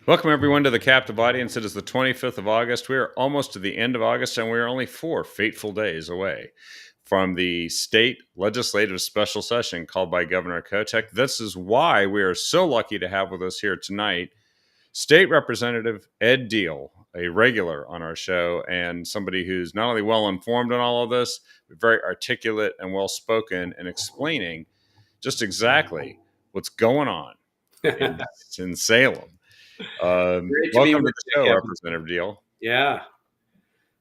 Welcome, everyone, to the Captive Audience. It is the 25th of August. We are almost to the end of August, and we are only 4 fateful days away from the state legislative special session called by Governor Kotek. This is why we are so lucky to have with us here tonight State Representative Ed Diehl, a regular on our show, and somebody who's not only well informed on all of this, but very articulate and well spoken in explaining just exactly what's going on in Salem. Great to be Welcome to with the you, show, Kevin. Representative Diehl. Yeah.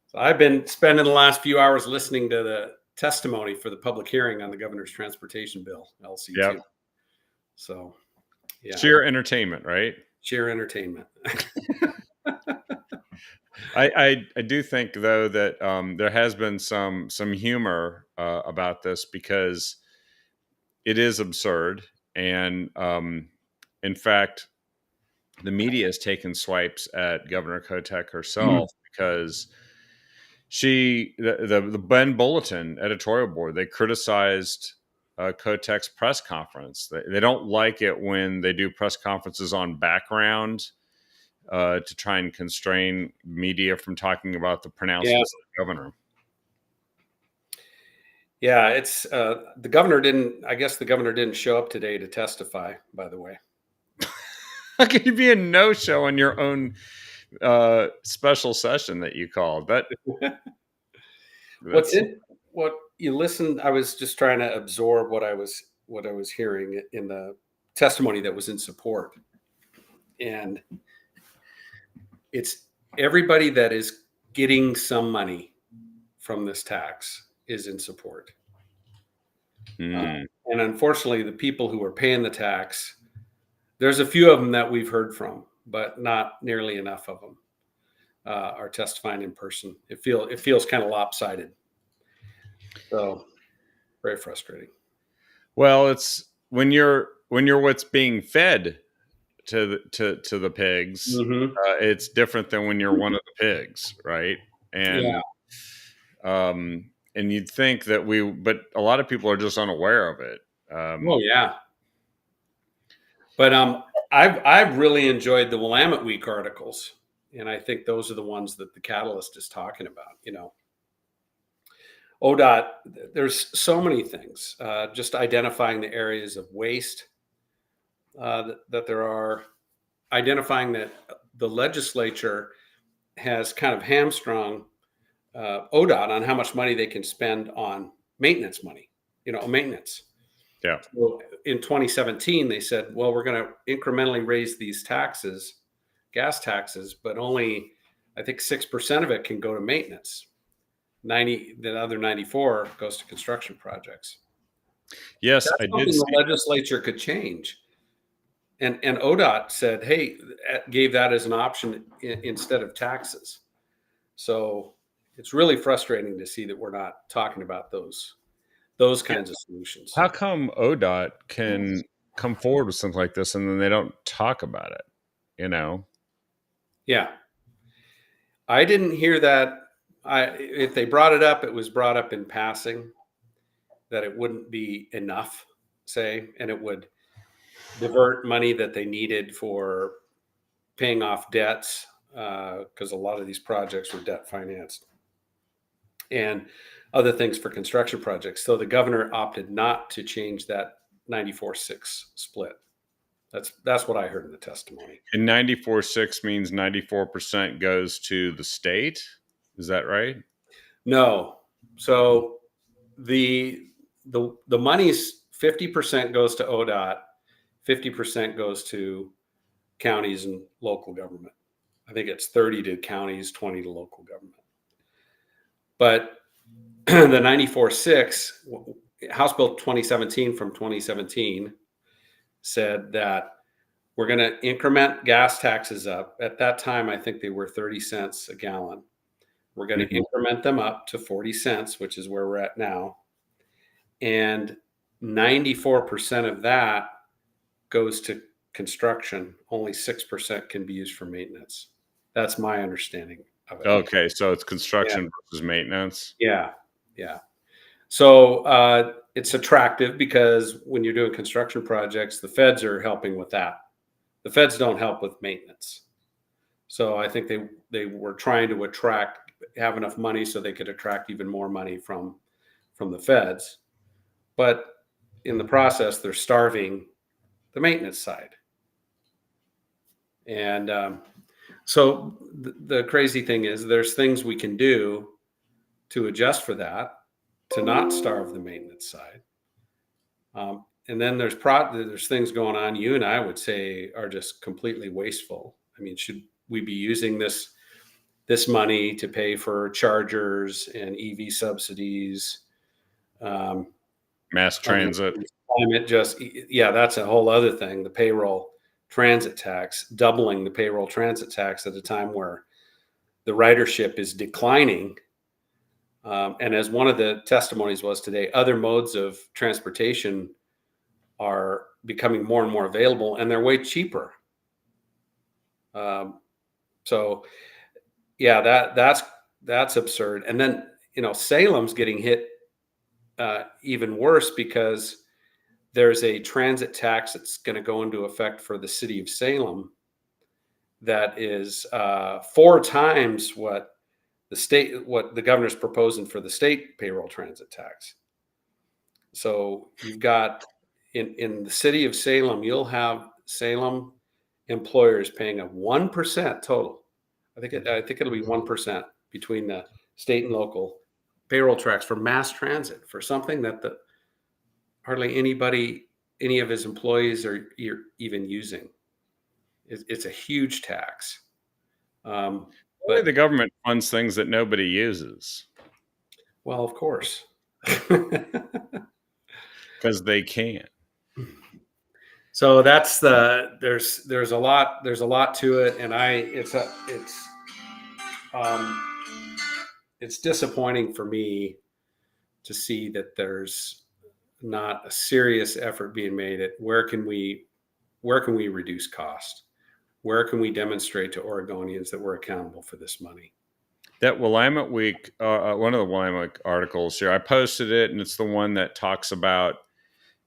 So I've been spending the last few hours listening to the testimony for the public hearing on the governor's transportation bill, LC2. Yep. So, yeah. Sheer entertainment, right? Sheer entertainment. I do think, though, that there has been some humor about this because it is absurd. And in fact, the media has taken swipes at Governor Kotek herself because the Ben Bulletin editorial board, they criticized Kotek's press conference. They don't like it when they do press conferences on background to try and constrain media from talking about the pronouncements of the governor. Yeah, it's the governor didn't show up today to testify, by the way. How can you be a no-show on your own special session that you called? What you listened, I was just trying to absorb what I was hearing in the testimony that was in support. And it's everybody that is getting some money from this tax is in support. And unfortunately, the people who are paying the tax, there's a few of them that we've heard from, but not nearly enough of them are testifying in person. It feels kind of lopsided. So very frustrating. Well, it's when you're what's being fed to the pigs, it's different than when you're one of the pigs, right? And and you'd think that but a lot of people are just unaware of it. Oh yeah. But I've really enjoyed the Willamette Week articles, and I think those are the ones that the Catalyst is talking about. You know, ODOT. There's so many things. Just identifying the areas of waste that there are, identifying that the legislature has kind of hamstrung ODOT on how much money they can spend on maintenance money. Maintenance. Yeah. So in 2017, they said, well, we're going to incrementally raise these taxes, gas taxes, but only, I think 6% of it can go to maintenance. The other 94 goes to construction projects. Yes, that's something the legislature could change. And ODOT said, hey, gave that as an option instead of taxes. So it's really frustrating to see that we're not talking about those kinds of solutions. How come ODOT can come forward with something like this and then they don't talk about it? Yeah. I didn't hear that. If they brought it up, it was brought up in passing that it wouldn't be enough, say, and it would divert money that they needed for paying off debts because a lot of these projects were debt financed and other things for construction projects. So the governor opted not to change that 94-6 split. That's what I heard in the testimony. And 94-6 means 94% goes to the state. Is that right? No. So the money's 50% goes to ODOT, 50% goes to counties and local government. I think it's 30 to counties, 20 to local government. But the 94-6, House Bill 2017 from 2017 said that we're going to increment gas taxes up. At that time, I think they were 30 cents a gallon. We're going to increment them up to 40 cents, which is where we're at now. And 94% of that goes to construction. Only 6% can be used for maintenance. That's my understanding of it. Okay, so it's construction versus maintenance. Yeah. So it's attractive because when you're doing construction projects, the feds are helping with that. The feds don't help with maintenance. So I think they were trying to have enough money so they could attract even more money from the feds. But in the process, they're starving the maintenance side. And so the crazy thing is there's things we can do to adjust for that, to not starve the maintenance side. And then there's things going on you and I would say are just completely wasteful. I mean, should we be using this money to pay for chargers and EV subsidies? Mass transit. That's a whole other thing. The payroll transit tax, doubling the payroll transit tax at a time where the ridership is declining. And as one of the testimonies was today, other modes of transportation are becoming more and more available, and they're way cheaper. So yeah, that's absurd. And then, Salem's getting hit even worse because there's a transit tax that's going to go into effect for the city of Salem that is 4 times what the governor's proposing for the state payroll transit tax. So you've got in the city of Salem, you'll have Salem employers paying a 1% total. I think it'll be 1% between the state and local payroll tax for mass transit, for something that hardly any of his employees are even using. It's a huge tax. But the government funds things that nobody uses. Well, of course. Because they can. So that's there's a lot to it, and it's disappointing for me to see that there's not a serious effort being made at where can we reduce cost? Where can we demonstrate to Oregonians that we're accountable for this money? That Willamette Week, one of the Willamette articles here, I posted it, and it's the one that talks about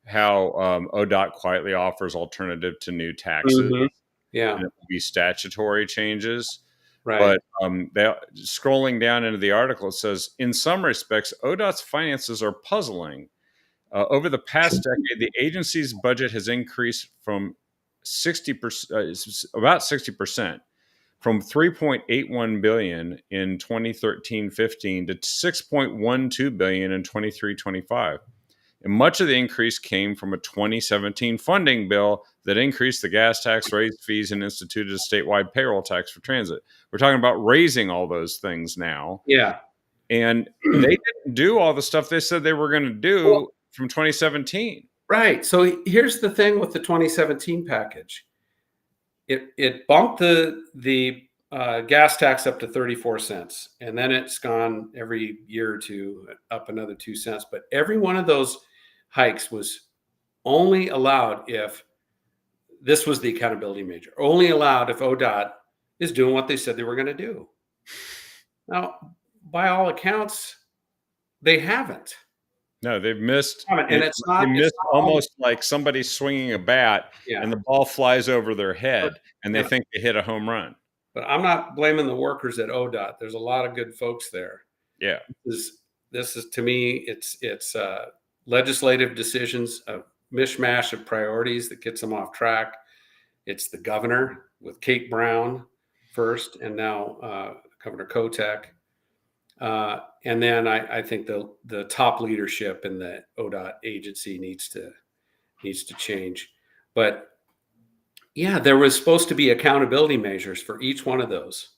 how ODOT quietly offers alternative to new taxes. Mm-hmm. Yeah. And it will be statutory changes. Right. But scrolling down into the article, it says, in some respects, ODOT's finances are puzzling. Over the past decade, the agency's budget has increased from 60%, about 60%, from $3.81 billion in 2013-15 to $6.12 billion in 23-25. And much of the increase came from a 2017 funding bill that increased the gas tax, raised fees, and instituted a statewide payroll tax for transit. We're talking about raising all those things now. Yeah. And they didn't do all the stuff they said they were going to do from 2017. Right. So here's the thing with the 2017 package. It bumped the gas tax up to 34 cents, and then it's gone every year or two up another 2 cents. But every one of those hikes was only allowed if this was the accountability measure, only allowed if ODOT is doing what they said they were going to do. Now, by all accounts, they haven't. No, they've missed. And it's not almost like somebody swinging a bat and the ball flies over their head and they think they hit a home run. But I'm not blaming the workers at ODOT. There's a lot of good folks there. Yeah. This is to me, it's legislative decisions, a mishmash of priorities that gets them off track. It's the governor with Kate Brown first, and now Governor Kotek. And then I think the top leadership in the ODOT agency needs to change. But yeah, there was supposed to be accountability measures for each one of those.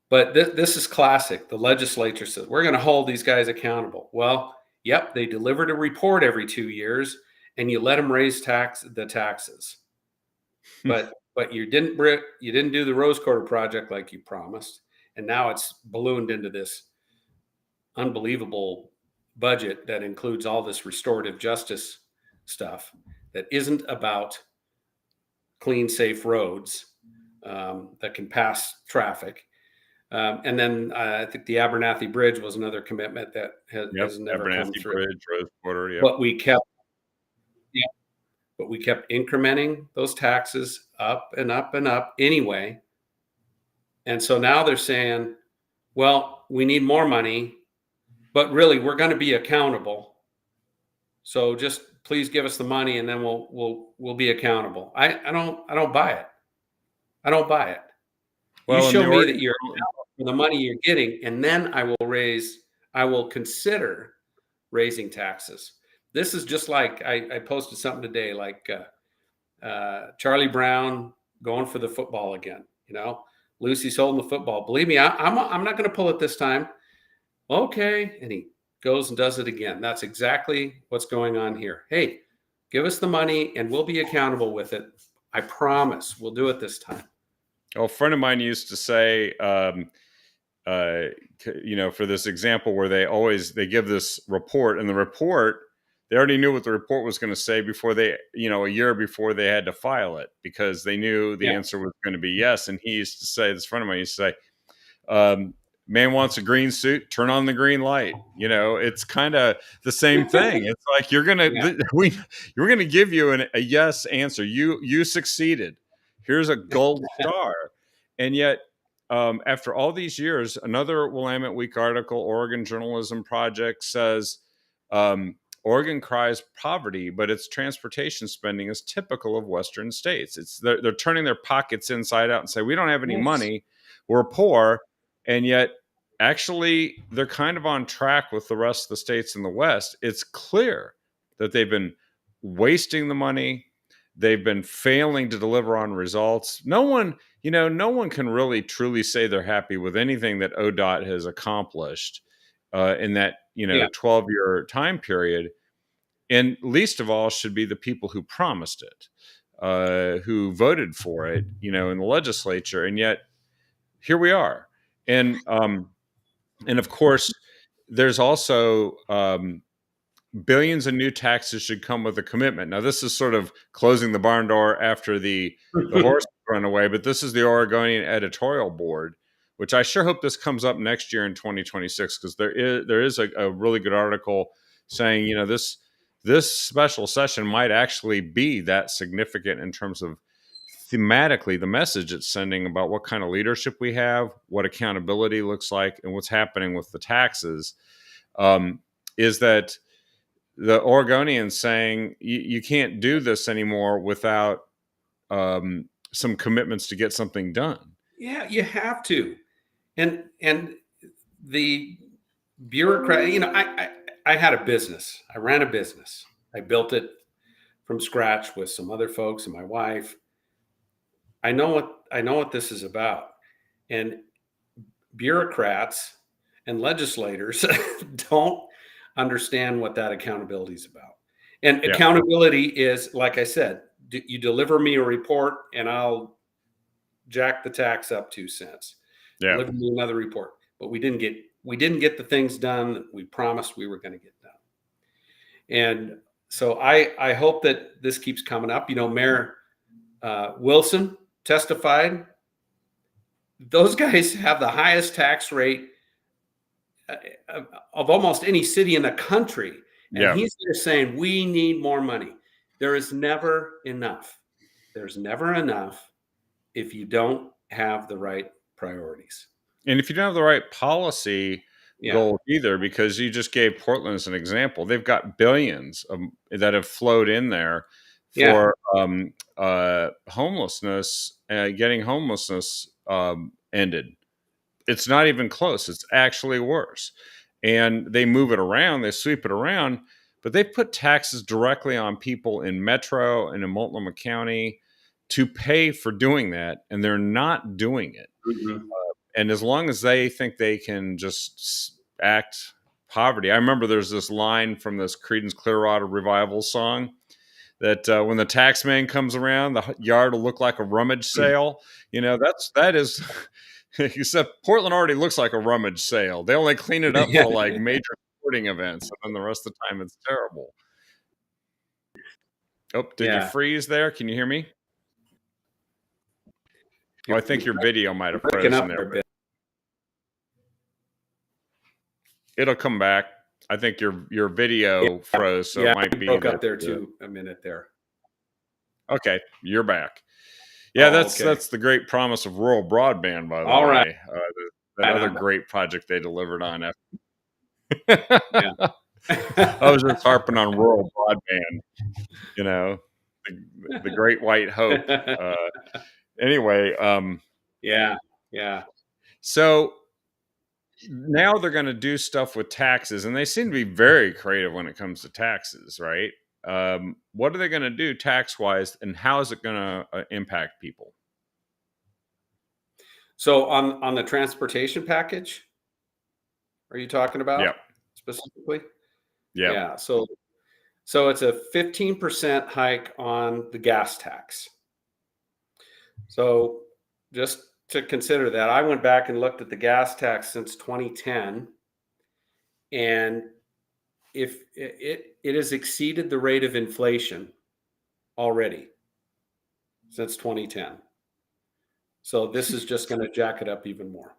But this is classic. The legislature says, we're going to hold these guys accountable. Well, yep, they delivered a report every 2 years, and you let them raise the taxes. But you didn't do the Rose Quarter project like you promised. And now it's ballooned into this unbelievable budget that includes all this restorative justice stuff that isn't about clean, safe roads that can pass traffic. And then I think the Abernathy Bridge was another commitment that has never come through. Bridge, Rose Quarter, yeah. But we kept incrementing those taxes up and up and up anyway. And so now they're saying, well, we need more money, but really we're going to be accountable. So just please give us the money and then we'll be accountable. I don't buy it. I don't buy it. Well, you in show the me Oregon that you're accountable for the money you're getting, and then I will consider raising taxes. This is just like I posted something today, like Charlie Brown going for the football again. You know, Lucy's holding the football. Believe me, I'm not going to pull it this time. Okay, and he goes and does it again. That's exactly what's going on here. Hey, give us the money, and we'll be accountable with it. I promise, we'll do it this time. Well, a friend of mine used to say, for this example where they give this report, and the report, they already knew what the report was going to say before they, a year before they had to file it, because they knew the answer was going to be yes. And he used to say, this friend of mine used to say, man wants a green suit, turn on the green light. It's kind of the same thing. It's like, we're going to give you a yes answer. You succeeded. Here's a gold star. And yet, after all these years, another Willamette Week article, Oregon Journalism Project, says Oregon cries poverty, but its transportation spending is typical of Western states. They're turning their pockets inside out and say, we don't have any money, we're poor. And yet, actually, they're kind of on track with the rest of the states in the West. It's clear that they've been wasting the money. They've been failing to deliver on results. No one can really truly say they're happy with anything that ODOT has accomplished in that 12-year time period. And least of all should be the people who promised it, who voted for it, in the legislature. And yet here we are. And of course, there's also billions of new taxes should come with a commitment. Now, this is sort of closing the barn door after the horse run away, but this is the Oregonian editorial board, which I sure hope this comes up next year in 2026, because there is a really good article saying, this special session might actually be that significant in terms of thematically the message it's sending about what kind of leadership we have, what accountability looks like, and what's happening with the taxes. Is that the Oregonians saying you can't do this anymore without some commitments to get something done. Yeah, you have to. And the bureaucrat, I had a business. I ran a business. I built it from scratch with some other folks and my wife. I know what this is about. And bureaucrats and legislators don't understand what that accountability is about. And accountability is, like I said, you deliver me a report and I'll jack the tax up 2 cents. Yeah. Deliver me another report. But we didn't get the things done that we promised we were going to get done. And so I hope that this keeps coming up. Mayor Wilson testified. Those guys have the highest tax rate of almost any city in the country. And he's there saying, we need more money. There is never enough. There's never enough if you don't have the right priorities. And if you don't have the right policy goal either, because you just gave Portland as an example, they've got billions that have flowed in there for homelessness, getting homelessness ended. It's not even close. It's actually worse. And they move it around, they sweep it around, but they put taxes directly on people in Metro and in Multnomah County to pay for doing that, and they're not doing it. Mm-hmm. And as long as they think they can just act poverty. I remember there's this line from this Creedence Clearwater Revival song that when the tax man comes around, the yard will look like a rummage sale. That is... Except Portland already looks like a rummage sale. They only clean it up for like major sporting events, and then the rest of the time it's terrible. Oh, did you freeze there? Can you hear me? Oh, I think your video might have frozen there. It'll come back. I think your video froze, so it might be broke up there too a minute there. Okay, you're back. Yeah, Oh, okay. that's the great promise of rural broadband, by the All right. way. That other I'm- great project they delivered on. yeah. I was just harping on rural broadband, you know, the great white hope. Uh, anyway, Yeah. Yeah. so now they're going to do stuff with taxes, and they seem to be very creative when it comes to taxes, right? What are they going to do tax wise, and how is it going to impact people? So on the transportation package, are you talking about Yep, specifically? yep. Yeah. So it's a 15% hike on the gas tax. So just to consider that, I went back and looked at the gas tax since 2010, and if it has exceeded the rate of inflation already since 2010. So this is just going to jack it up even more.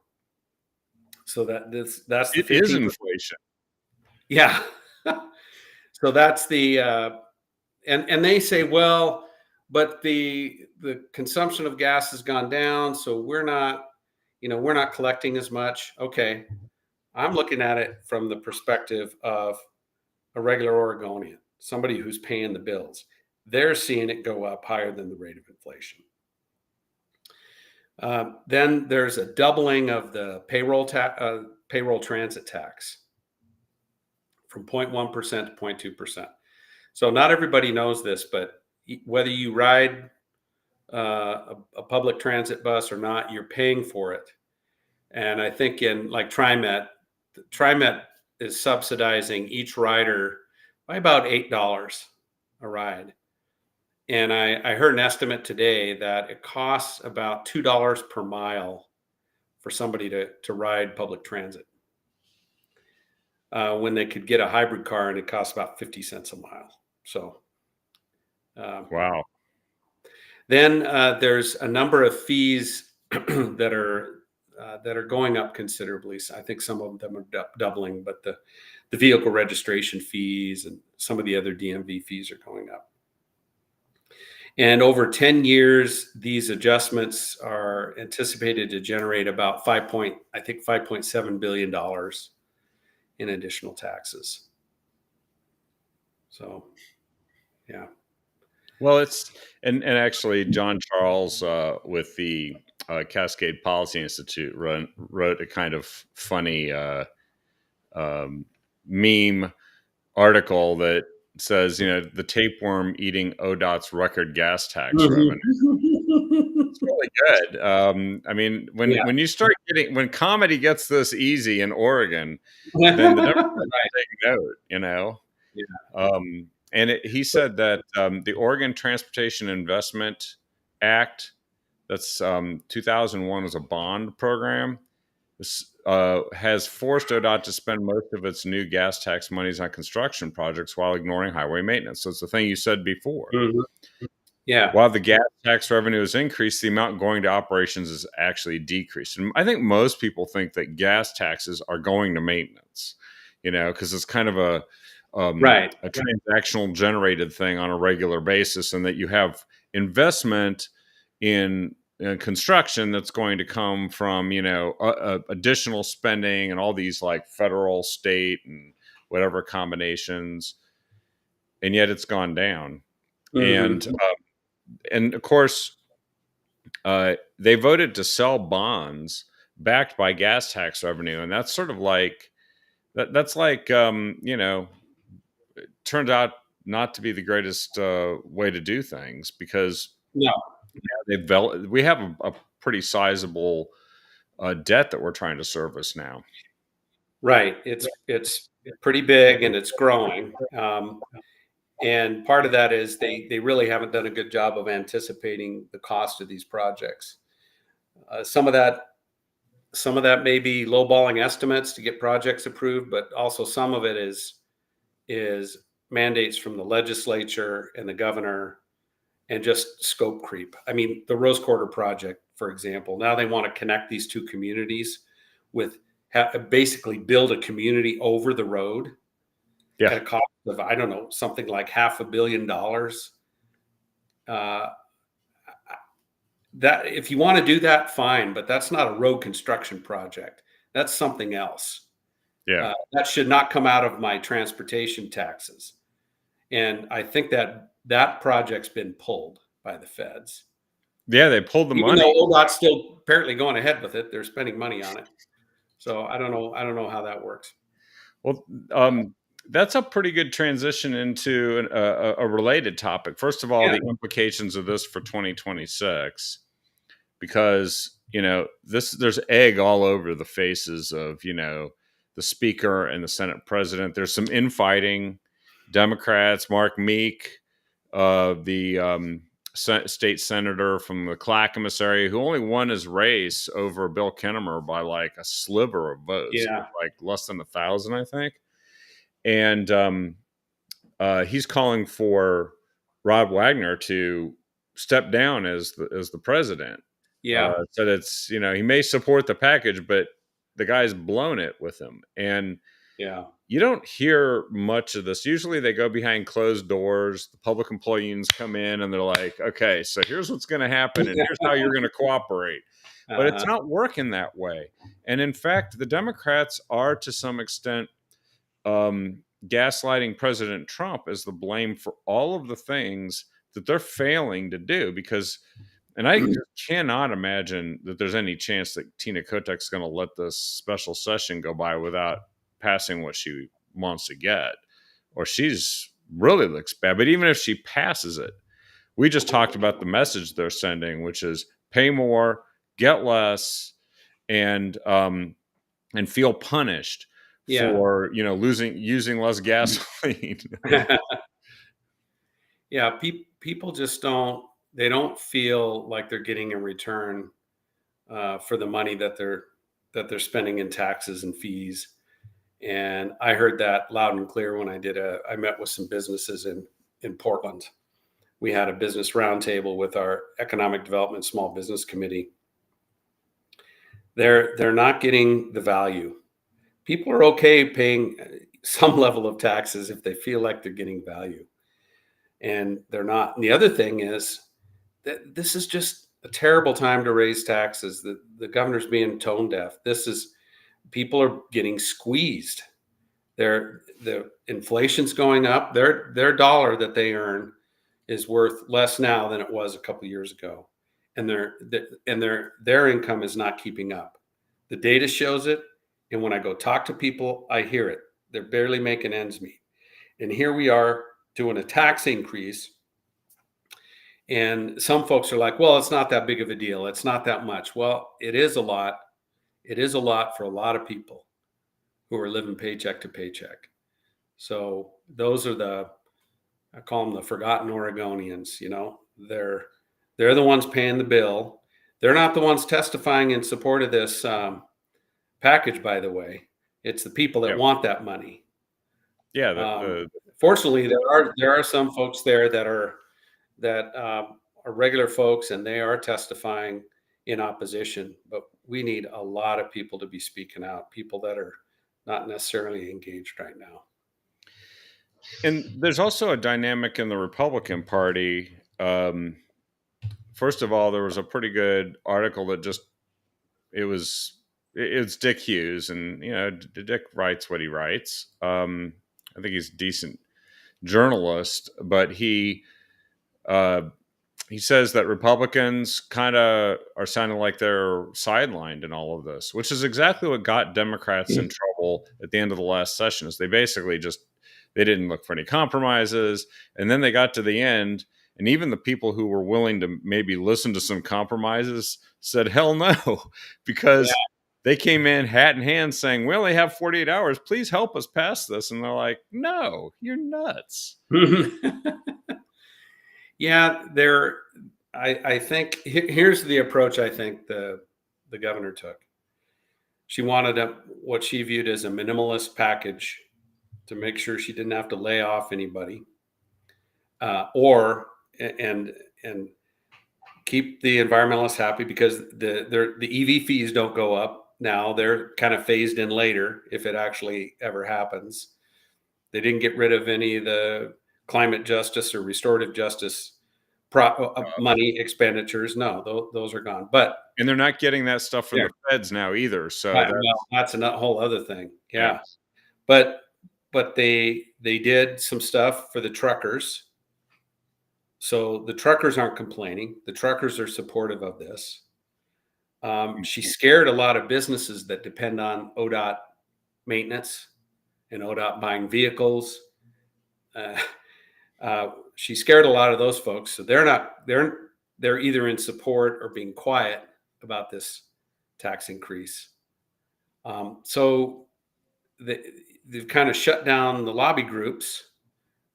So that's the It is 15%. inflation. Yeah. So that's the and they say, well, but the consumption of gas has gone down, so we're not collecting as much. Okay. I'm looking at it from the perspective of a regular Oregonian, somebody who's paying the bills. They're seeing it go up higher than the rate of inflation. Then there's a doubling of the payroll transit tax from 0.1% to 0.2%. So not everybody knows this, but whether you ride a public transit bus or not, you're paying for it. And I think in like TriMet is subsidizing each rider by about $8 a ride. And I heard an estimate today that it costs about $2 per mile for somebody to ride public transit, when they could get a hybrid car and it costs about 50 cents a mile. So um, Wow. then there's a number of fees that are going up considerably. So I think some of them are doubling, but the vehicle registration fees and some of the other DMV fees are going up. And over 10 years, these adjustments are anticipated to generate about $5.7 billion in additional taxes. So, yeah. Well, it's and actually, John Charles with the Cascade Policy Institute wrote a kind of funny um, meme article that says, the tapeworm eating ODOT's record gas tax revenue. It's really good. I mean, Yeah. when you start when comedy gets this easy in Oregon, then the Democrats Right. take note. Yeah. And he said that the Oregon Transportation Investment Act, that's 2001, was a bond program. This has forced ODOT to spend most of its new gas tax monies on construction projects while ignoring highway maintenance. So it's the thing you said before. Mhm. Yeah. While the gas tax revenue has increased, the amount going to operations has actually decreased. And I think most people think that gas taxes are going to maintenance, because it's kind of Right. a transactional generated thing on a regular basis, and that you have investment in construction that's going to come from additional spending and all these like federal, state, and whatever combinations, and yet it's gone down. Mhm. And of course, they voted to sell bonds backed by gas tax revenue, and that's sort of like that. That's like turned out not to be the greatest way to do things, because No. we have a pretty sizable debt that we're trying to service now. Right. It's pretty big and it's growing. And part of that is they really haven't done a good job of anticipating the cost of these projects. Some of that may be lowballing estimates to get projects approved, but also some of it is mandates from the legislature and the governor and just scope creep. I mean, the Rose Quarter project, for example, now they want to connect these two communities with basically build a community over the road Yeah. at a cost of, I don't know, something like $500 million. that if you want to do that, fine, but that's not a road construction project. That's something else. Yeah. That should not come out of my transportation taxes. And I think that that project's been pulled by the feds. Yeah, they pulled the Even money. though ODOT's still apparently going ahead with it, they're spending money on it. So I don't know. I don't know how that works. Well, that's a pretty good transition into a related topic. First of all, Yeah. the implications of this for 2026, because there's egg all over the faces of the speaker and the Senate president. There's some infighting. Democrats, Mark Meek, the state senator from the Clackamas area, who only won his race over Bill Kinnemer by like a sliver of votes, Yeah. like less than 1,000, I think. And he's calling for Rod Wagner to step down as the president. Yeah. Said it's he may support the package, but the guy's blown it with him. And Yeah. you don't hear much of this. Usually they go behind closed doors. The public employee unions come in and they're like, okay, so here's what's going to happen and here's how you're going to cooperate. But it's not working that way. And in fact, the Democrats are to some extent gaslighting President Trump as the blame for all of the things that they're failing to do. And I cannot imagine that there's any chance that Tina Kotek's going to let this special session go by without passing what she wants to get, or she's really looks bad. But even if she passes it, we just talked about the message they're sending, which is pay more, get less, and feel punished for using less gasoline. Yeah, people just don't feel like they're getting a return for the money that they're spending in taxes and fees. And I heard that loud and clear when I met with some businesses in Portland. We had a business roundtable with our Economic Development Small Business Committee. They're not getting the value. People are okay paying some level of taxes if they feel like they're getting value, and they're not. And the other thing is that this is just a terrible time to raise taxes. The governor's being tone deaf. People are getting squeezed. The inflation's going up. Their dollar that they earn is worth less now than it was a couple of years ago, and their income is not keeping up. The data shows it, and when I go talk to people, I hear it. They're barely making ends meet, and here we are doing a tax increase, and some folks are like, "Well, it's not that big of a deal. It's not that much." Well, it is a lot. It is a lot for a lot of people who are living paycheck to paycheck. So those are I call them the forgotten Oregonians. They're the ones paying the bill. They're not the ones testifying in support of this package, by the way. It's the people that want that money. Yeah. Fortunately, there are some folks there that are regular folks, and they are testifying in opposition. But we need a lot of people to be speaking out, people that are not necessarily engaged right now. And there's also a dynamic in the Republican Party. First of all, there was a pretty good article that it's Dick Hughes, and Dick writes what he writes. I think he's a decent journalist, but he says that Republicans kind of are sounding like they're sidelined in all of this, which is exactly what got Democrats in trouble at the end of the last session. Is they basically they didn't look for any compromises, and then they got to the end, and even the people who were willing to maybe listen to some compromises said hell no, because they came in hat in hand saying, we only have 48 hours. Please help us pass this. And they're like, no, you're nuts. Yeah, I think here's the approach I think the governor took. She wanted what she viewed as a minimalist package to make sure she didn't have to lay off anybody, and keep the environmentalists happy, because the EV fees don't go up now. They're kind of phased in later if it actually ever happens. They didn't get rid of any of the climate justice or restorative justice money expenditures. No, those are gone. But And they're not getting that stuff from yeah, the feds now either. So well, that's a whole other thing. yeah. Yeah, but they did some stuff for the truckers. So the truckers aren't complaining. The truckers are supportive of this. She scared a lot of businesses that depend on ODOT maintenance and ODOT buying vehicles. Uh, she scared a lot of those folks, so they're either in support or being quiet about this tax increase. So they've kind of shut down the lobby groups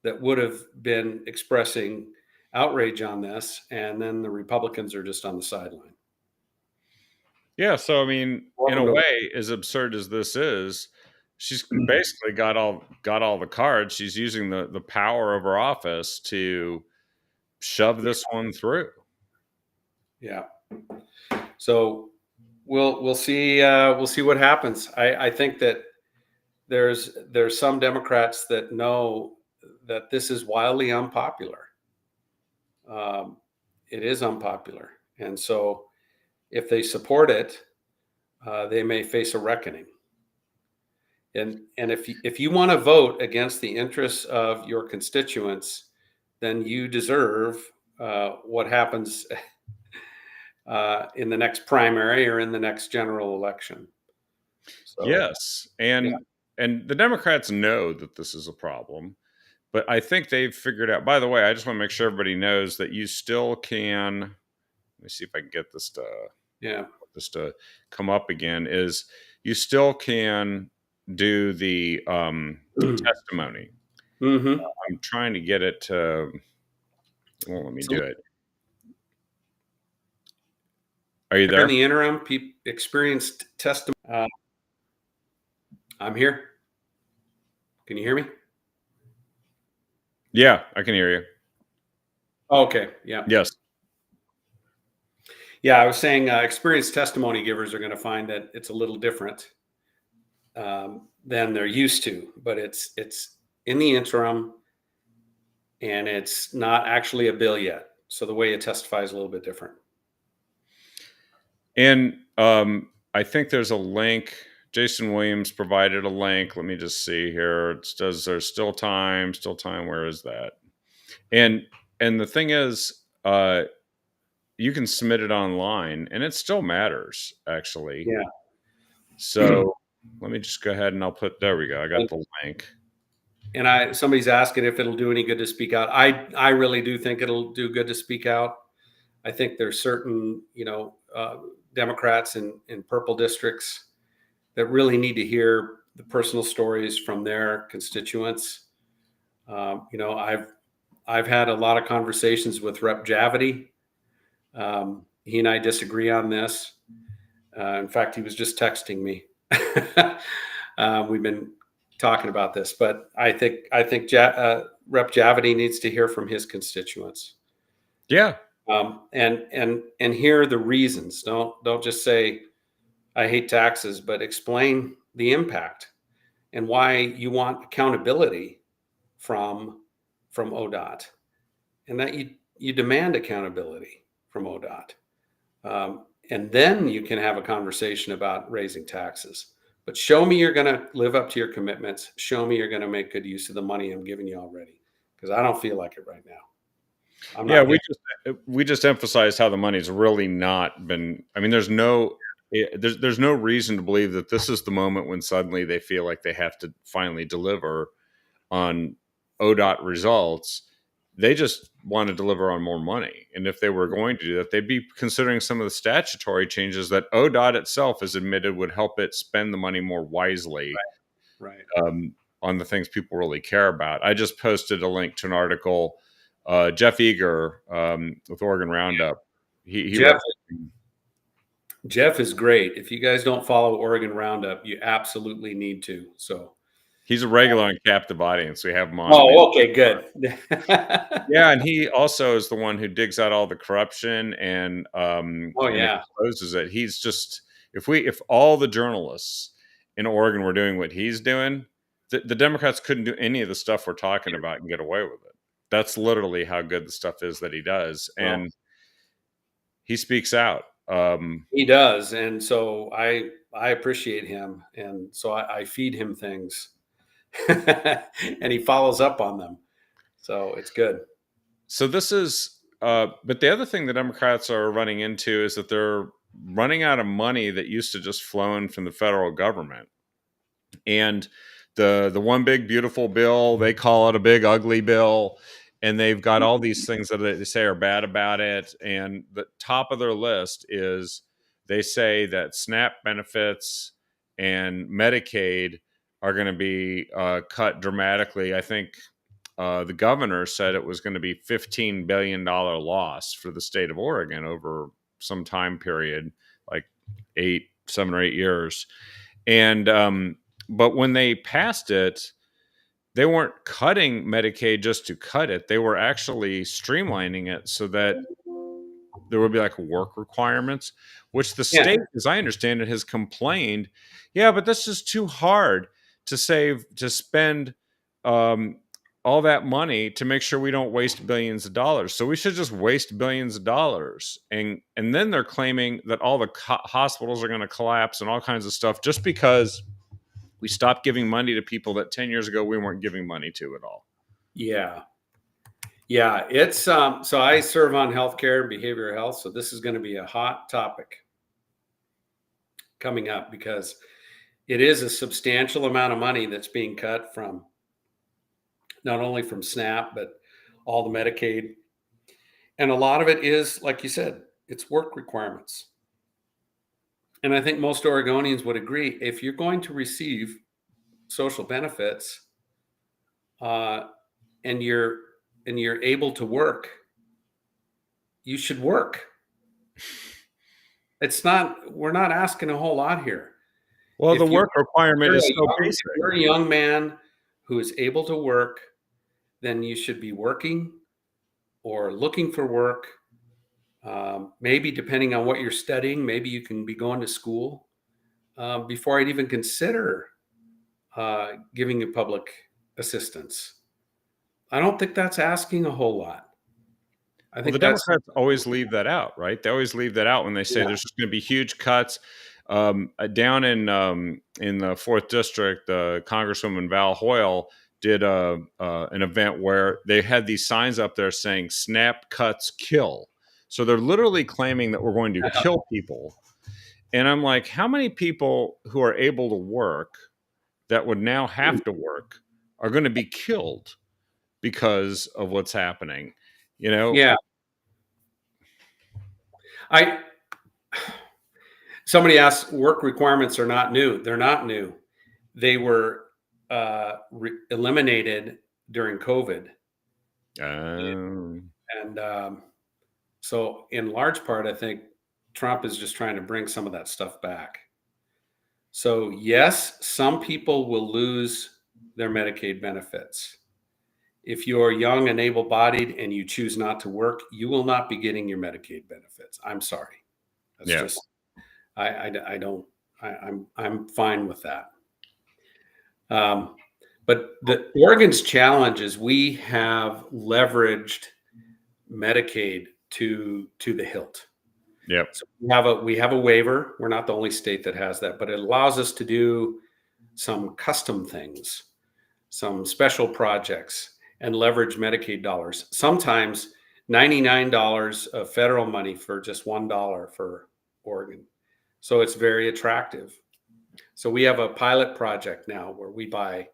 that would have been expressing outrage on this, and then the Republicans are just on the sideline. Yeah, so I mean, in a Welcome to- way, as absurd as this is, she's basically got all the cards. She's using the power of her office to shove this one through. Yeah. So we'll see what happens. I think that there's some Democrats that know that this is wildly unpopular. It is unpopular, and so if they support it, they may face a reckoning. And if you want to vote against the interests of your constituents, then you deserve what happens in the next primary or in the next general election. So, Yes, and the Democrats know that this is a problem, but I think they've figured out. By the way, I just want to make sure everybody knows that you still can. Let me see if I can get this to come up again. Is you still can do the testimony. Mm-hmm. I'm trying to get it to. Well, let me do it. Are you there? In the interim, experienced testimony. I'm here. Can you hear me? Yeah, I can hear you. Okay. Yeah. Yes. Yeah, I was saying experienced testimony givers are going to find that it's a little different than they're used to, but it's in the interim, and it's not actually a bill yet. So the way you testify is a little bit different. And I think there's a link. Jason Williams provided a link. Let me just see here. It says there's still time. Still time. Where is that? And the thing is, you can submit it online, and it still matters, actually. Yeah. So let me just go ahead and I'll put. There we go. I got the link. And somebody's asking if it'll do any good to speak out. I really do think it'll do good to speak out. I think there's certain Democrats in purple districts that really need to hear the personal stories from their constituents. I've had a lot of conversations with Rep. Javity. He and I disagree on this. In fact, he was just texting me. We've been talking about this, but I think Rep. Javity needs to hear from his constituents. Yeah. And hear the reasons. Don't just say I hate taxes, but explain the impact and why you want accountability from ODOT, and that you demand accountability from ODOT. And then you can have a conversation about raising taxes. But show me you're going to live up to your commitments. Show me you're going to make good use of the money I'm giving you already, because I don't feel like it right now. Yeah, we just emphasized how the money's really not been. I mean, there's no reason to believe that this is the moment when suddenly they feel like they have to finally deliver on ODOT results. They just want to deliver on more money. And if they were going to do that, they'd be considering some of the statutory changes that ODOT itself has admitted would help it spend the money more wisely. Right. On the things people really care about. I just posted a link to an article. Jeff Eager with Oregon Roundup. Jeff is great. If you guys don't follow Oregon Roundup, you absolutely need to. So he's a regular on Captive Audience. We have him on. Oh, okay, good. Yeah, and he also is the one who digs out all the corruption and exposes it. He's just if all the journalists in Oregon were doing what he's doing, the Democrats couldn't do any of the stuff we're talking about and get away with it. That's literally how good the stuff is that he does, Well, and he speaks out. he does, and so I appreciate him, and so I feed him things, and he follows up on them. So it's good. So this is, but the other thing the Democrats are running into is that they're running out of money that used to just flow in from the federal government. And the one big beautiful bill, they call it a big ugly bill, and they've got all these things that they say are bad about it. And the top of their list is they say that SNAP benefits and Medicaid are going to be cut dramatically. I think the governor said it was going to be $15 billion loss for the state of Oregon over some time period, like 7 or 8 years. And but when they passed it, they weren't cutting Medicaid just to cut it. They were actually streamlining it so that there would be like work requirements, which the Yeah, state, as I understand it, has complained. Yeah, but this is too hard to spend um, all that money to make sure we don't waste billions of dollars. So we should just waste billions of dollars. And then they're claiming that all the hospitals are going to collapse and all kinds of stuff just because we stopped giving money to people that 10 years ago we weren't giving money to at all. yeah, yeah. It's so I serve on healthcare and behavioral health, so this is going to be a hot topic coming up because it is a substantial amount of money that's being cut from not only from SNAP but all the Medicaid, and a lot of it is, like you said, it's work requirements. And I think most Oregonians would agree if you're going to receive social benefits uh, and you're able to work, you should work. It's not we're not asking a whole lot here. Well, the If work requirement is so if basic. you're a young man who is able to work, then you should be working or looking for work. Maybe depending on what you're studying, maybe you can be going to school before I'd even consider giving you public assistance. I don't think that's asking a whole lot. I Well, the think that's Democrats always leave that out, right? They always leave that out when they say yeah, there's just going to be huge cuts. Down in the fourth district, Congresswoman Val Hoyle did an event where they had these signs up there saying "SNAP cuts kill." So they're literally claiming that we're going to kill people. And I'm like, how many people who are able to work that would now have to work are going to be killed because of what's happening? You know, yeah. I Somebody asked, work requirements are not new. They're not new. They were eliminated during COVID, um, and so in large part, I think Trump is just trying to bring some of that stuff back. So yes, some people will lose their Medicaid benefits. If you're young and able-bodied and you choose not to work, you will not be getting your Medicaid benefits. I'm sorry. That's yeah. just I don't I'm fine with that. But the Oregon's challenge is we have leveraged Medicaid to the hilt. Yep. So we have a waiver. We're not the only state that has that, but it allows us to do some custom things, some special projects, and leverage Medicaid dollars. Sometimes $99 of federal money for just $1 for Oregon. So it's very attractive. So we have a pilot project now where we buy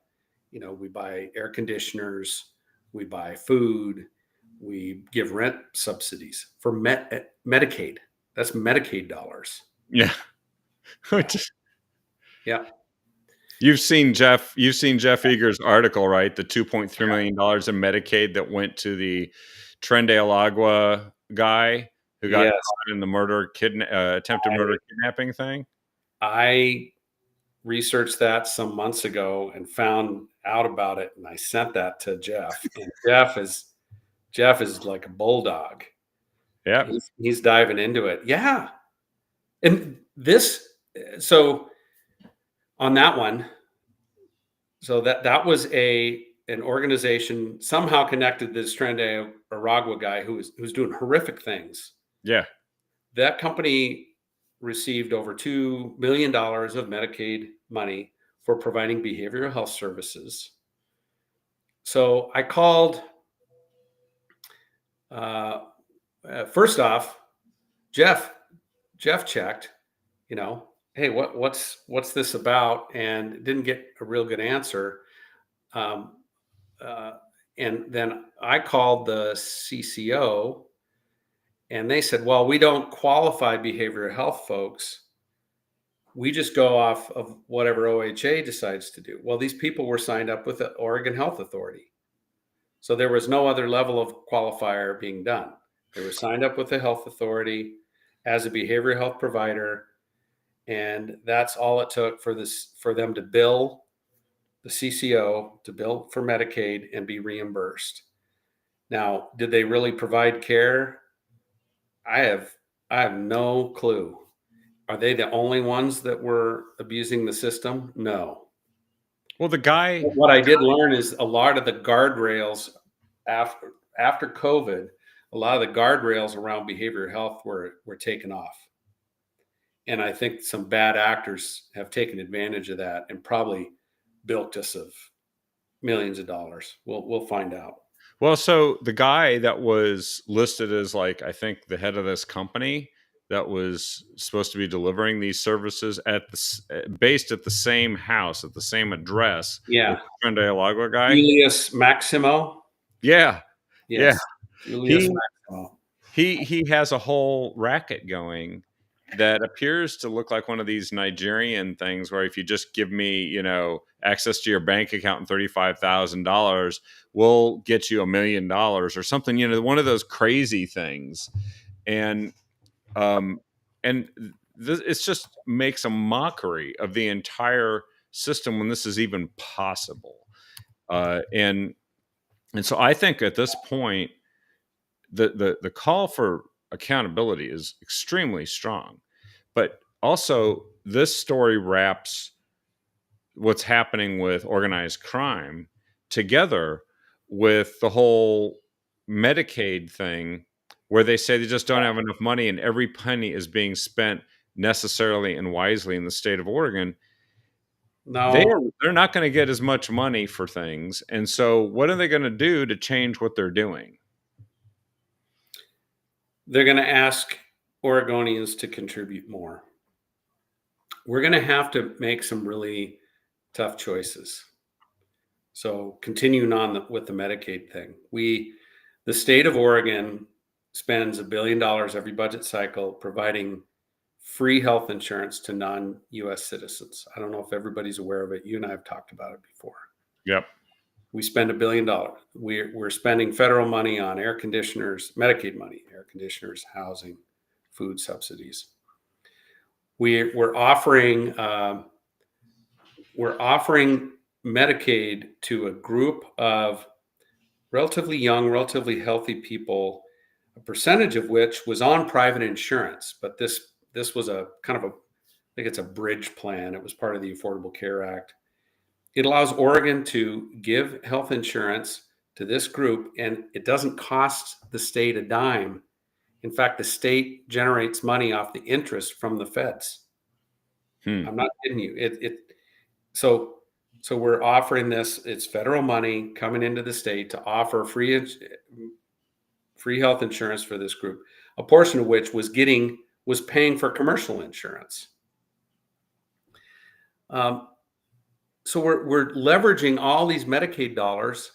air conditioners, we buy food, we give rent subsidies for Medicaid. That's Medicaid dollars. Yeah. Yeah. Yeah. You've seen Jeff Eager's article, right? The $2.3 million in Medicaid that went to the Tren de Agua guy who got Yes. caught in the attempted murder kidnapping thing. I researched that some months ago and found out about it, and I sent that to Jeff. And Jeff is like a bulldog. Yeah. He's diving into it. Yeah. And so on that one, so that was a an organization somehow connected to this Trinidad Aragua guy who's doing horrific things. Yeah. That company received over $2 million of Medicaid money for providing behavioral health services. So I called, first off, Jeff checked, hey, what's this about? And didn't get a real good answer. And then I called the CCO, and they said, well, we don't qualify behavioral health folks. We just go off of whatever OHA decides to do. Well, these people were signed up with the Oregon Health Authority. So there was no other level of qualifier being done. They were signed up with the health authority as a behavioral health provider. And that's all it took for them to bill the CCO, to bill for Medicaid and be reimbursed. Now, did they really provide care? I have no clue. Are they the only ones that were abusing the system? No. Well, What I did learn is a lot of the guardrails after COVID, a lot of the guardrails around behavioral health were taken off. And I think some bad actors have taken advantage of that and probably bilked us of millions of dollars. We'll find out. Well, so the guy that was listed as, like, I think the head of this company that was supposed to be delivering these services based at the same house, at the same address. Yeah. Trinidad Aragua guy. Julius Maximo. Yeah. Yes. Yeah. Julius Maximo. He has a whole racket going that appears to look like one of these Nigerian things where if you just give me, access to your bank account and $35,000, we'll get you $1 million or something, one of those crazy things. And it just makes a mockery of the entire system when this is even possible. And so I think at this point, the call for accountability is extremely strong. But also, this story wraps what's happening with organized crime together with the whole Medicaid thing, where they say they just don't have enough money and every penny is being spent necessarily and wisely in the state of Oregon. No, they're not going to get as much money for things. And so what are they going to do to change what they're doing? They're going to ask Oregonians to contribute more. We're going to have to make some really tough choices. So continuing on with the Medicaid thing, the state of Oregon spends $1 billion every budget cycle providing free health insurance to non-U.S. citizens. I don't know if everybody's aware of it. You and I have talked about it before. Yep. We spend $1 billion. We're spending federal money on air conditioners, Medicaid money, air conditioners, housing, food subsidies. We're offering Medicaid to a group of relatively young, relatively healthy people, a percentage of which was on private insurance. But this was a kind of I think it's a bridge plan. It was part of the Affordable Care Act. It allows Oregon to give health insurance to this group, and it doesn't cost the state a dime. In fact, the state generates money off the interest from the feds. I'm not kidding you. So we're offering this. It's federal money coming into the state to offer free health insurance for this group, a portion of which was paying for commercial insurance. So we're leveraging all these Medicaid dollars,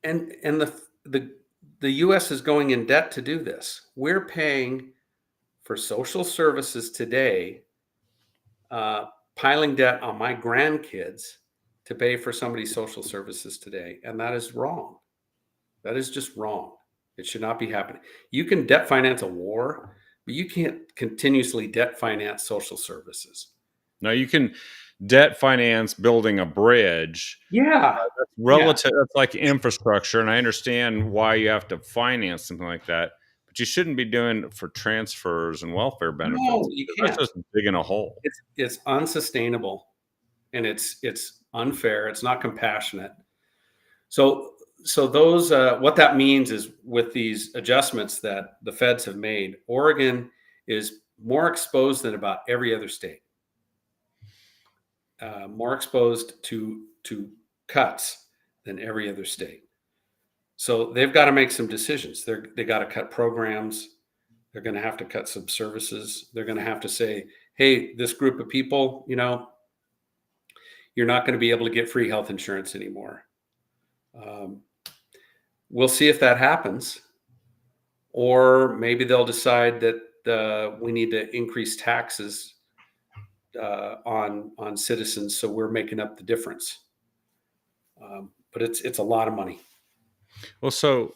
and the U.S. is going in debt to do this. We're paying for social services today, piling debt on my grandkids to pay for somebody's social services today, and that is wrong. That is just wrong. It should not be happening. You can debt finance a war, but you can't continuously debt finance social services. No, you can debt finance building a bridge. Yeah. That's relative. Yeah. That's like infrastructure. And I understand why you have to finance something like that, but you shouldn't be doing it for transfers and welfare benefits. No, you can't. That's just digging a hole. It's unsustainable, and it's unfair. It's not compassionate. So those what that means is with these adjustments that the feds have made, Oregon is more exposed than about every other state. More exposed to cuts than every other state. So they've got to make some decisions. They got to cut programs. They're going to have to cut some services. They're going to have to say, hey, this group of people, you're not going to be able to get free health insurance anymore. We'll see if that happens. Or maybe they'll decide that we need to increase taxes on citizens, so we're making up the difference. But it's a lot of money. Well, so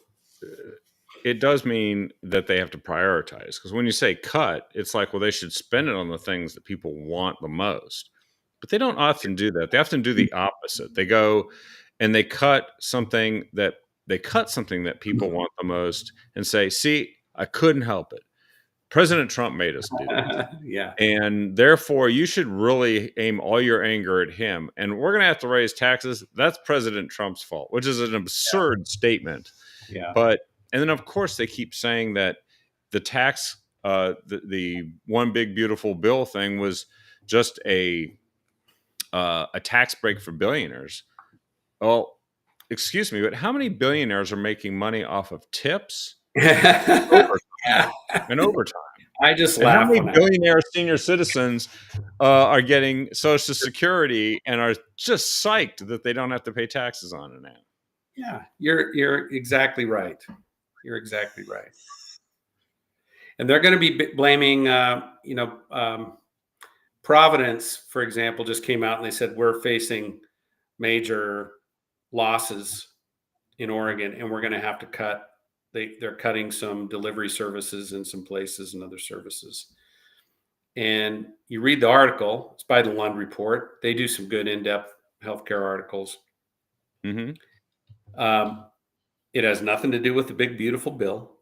it does mean that they have to prioritize, because when you say cut, it's like, well, they should spend it on the things that people want the most. But they don't often do that. They often do the opposite. They go and they cut something that people want the most and say, see, I couldn't help it. President Trump made us do this. Yeah. And therefore, you should really aim all your anger at him. And we're going to have to raise taxes. That's President Trump's fault, which is an absurd statement. Yeah. And then, of course, they keep saying that the tax, the one big beautiful bill thing was just a tax break for billionaires. Well, excuse me, but how many billionaires are making money off of tips and overtime? I just and laugh. How many billionaire senior citizens are getting Social Security and are just psyched that they don't have to pay taxes on it now? Yeah, you're exactly right. You're exactly right. And they're going to be blaming, Providence, for example, just came out and they said we're facing major losses in Oregon, and we're going to have to cut. They're cutting some delivery services in some places and other services. And you read the article. It's by the Lund Report. They do some good in-depth healthcare articles. Mm-hmm. It has nothing to do with the big, beautiful bill.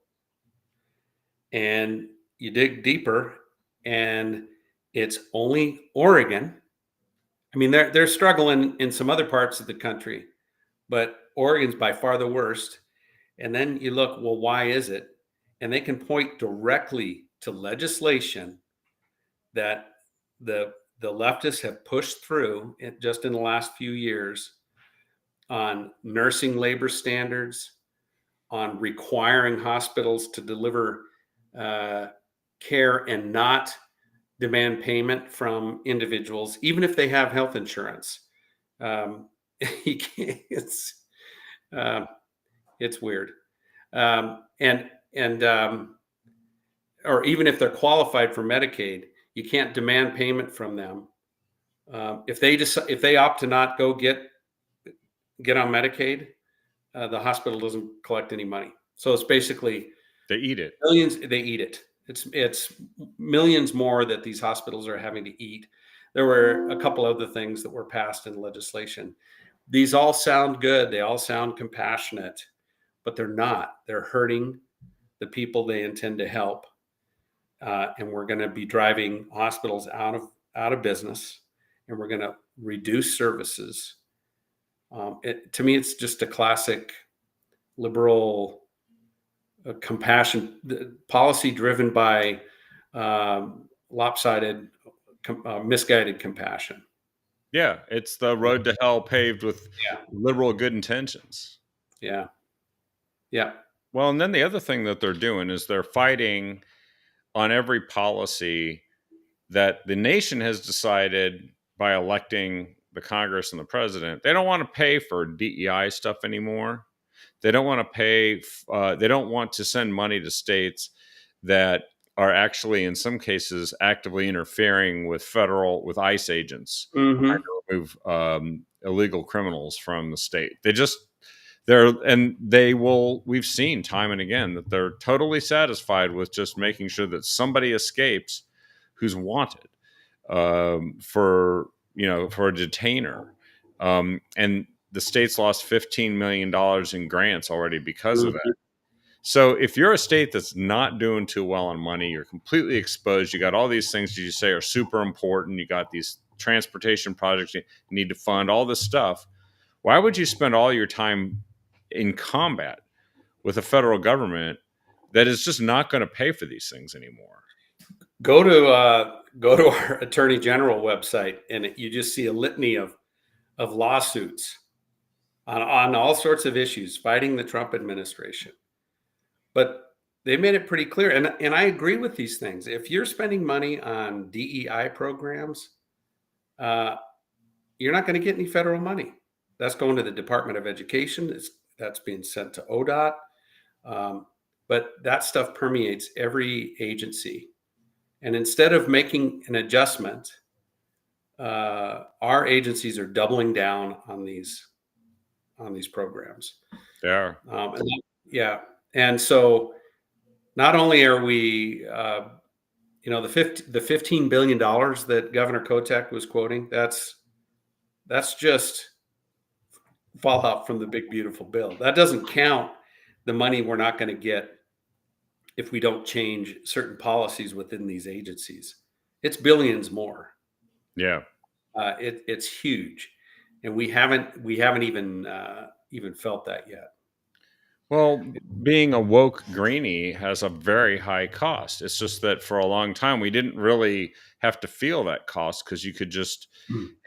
And you dig deeper, and it's only Oregon. I mean, they're struggling in some other parts of the country, but Oregon's by far the worst. And then you look, well, why is it? And they can point directly to legislation that the leftists have pushed through just in the last few years on nursing labor standards, on requiring hospitals to deliver care and not demand payment from individuals, even if they have health insurance. It's weird. Or even if they're qualified for Medicaid, you can't demand payment from them. If they opt to not go get on Medicaid, the hospital doesn't collect any money. So it's basically they eat it. Millions. They eat it. It's millions more that these hospitals are having to eat. There were a couple other things that were passed in legislation. These all sound good. They all sound compassionate, but they're not. They're hurting the people they intend to help. And we're going to be driving hospitals out of business, and we're going to reduce services. To me, it's just a classic liberal compassion policy driven by lopsided, misguided compassion. Yeah, it's the road to hell paved with liberal good intentions. Yeah. Well, and then the other thing that they're doing is they're fighting on every policy that the nation has decided by electing the Congress and the president. They don't want to pay for DEI stuff anymore. They don't want to pay. They don't want to send money to states that are actually, in some cases, actively interfering with ICE agents trying to remove illegal criminals from the state. We've seen time and again that they're totally satisfied with just making sure that somebody escapes who's wanted for a detainer. And the state's lost $15 million in grants already because of that. So if you're a state that's not doing too well on money, you're completely exposed. You got all these things that you say are super important. You got these transportation projects you need to fund, all this stuff. Why would you spend all your time in combat with a federal government that is just not going to pay for these things anymore? Go to our Attorney General website, and you just see a litany of lawsuits on all sorts of issues fighting the Trump administration. But they made it pretty clear, and I agree with these things. If you're spending money on DEI programs, uh, you're not going to get any federal money. That's going to the Department of Education. That's being sent to ODOT. But that stuff permeates every agency. And instead of making an adjustment, our agencies are doubling down on these programs. They are. Yeah, and so not only are we, the $15 billion that Governor Kotek was quoting, that's just fallout from the big beautiful bill. That doesn't count the money we're not going to get if we don't change certain policies within these agencies. It's billions more. Yeah. It's huge, and we haven't even felt that yet. Well, being a woke greenie has a very high cost. It's just that for a long time we didn't really have to feel that cost because you could just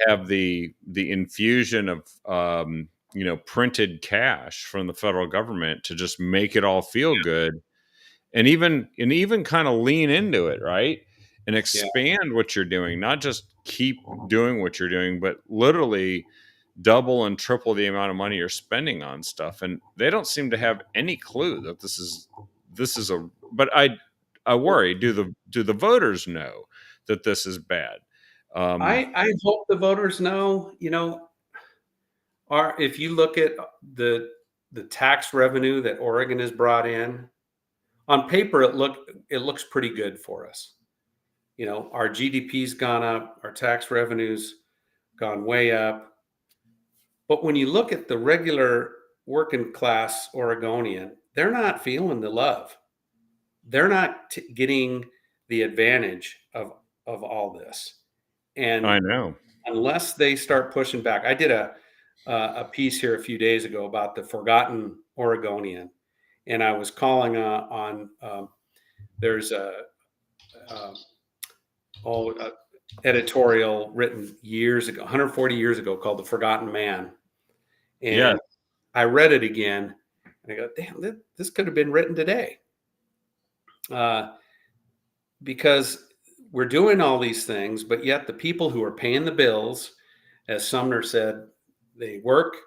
have the infusion of printed cash from the federal government to just make it all feel good, and even kind of lean into it, right? And expand what you're doing, not just keep doing what you're doing, but literally double and triple the amount of money you're spending on stuff. And they don't seem to have any clue that this is but I worry, do the voters know that this is bad? I hope the voters know. If you look at the tax revenue that Oregon has brought in, on paper it looks pretty good for us. Our GDP's gone up, our tax revenue's gone way up. But when you look at the regular working class Oregonian, they're not feeling the love. They're not getting the advantage of all this. And I know. Unless they start pushing back. I did a piece here a few days ago about the forgotten Oregonian, and I was calling on there's a editorial written years ago, 140 years ago, called The Forgotten Man. And I read it again, and I go, damn, this could have been written today. Because we're doing all these things, but yet the people who are paying the bills, as Sumner said, they work,